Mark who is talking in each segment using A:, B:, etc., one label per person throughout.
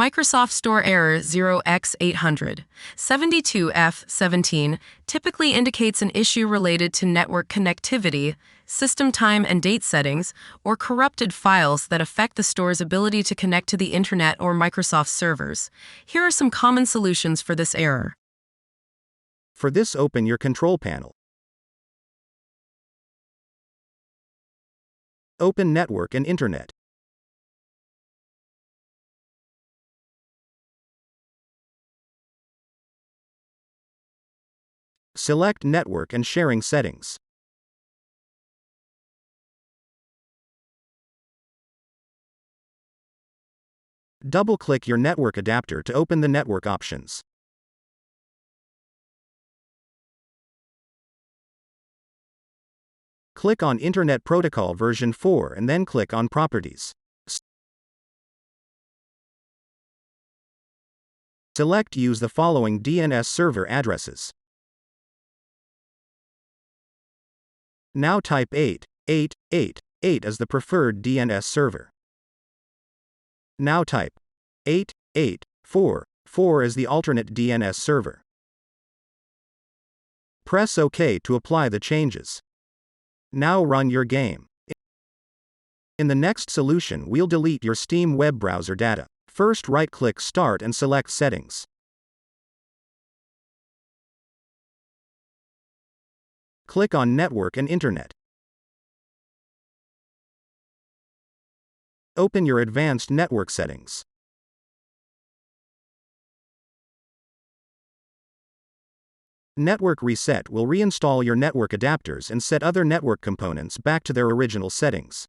A: Microsoft Store error 0x80072f17 typically indicates an issue related to network connectivity, system time and date settings, or corrupted files that affect the store's ability to connect to the Internet or Microsoft servers. Here are some common solutions for this error.
B: For this, open your control panel. Open Network and Internet. Select Network and Sharing Settings. Double-click your network adapter to open the network options. Click on Internet Protocol version 4 and then click on Properties. Select Use the following DNS server addresses. Now type 888 as the preferred DNS server. Now type 884 as the alternate DNS server. Press OK to apply the changes. Now run your game. In the next solution, we'll delete your Steam web browser data. First, right-click Start and select Settings. Click on Network and Internet. Open your advanced network settings. Network Reset will reinstall your network adapters and set other network components back to their original settings.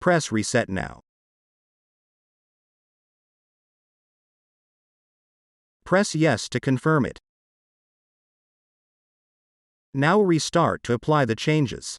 B: Press Reset now. Press Yes to confirm it. Now restart to apply the changes.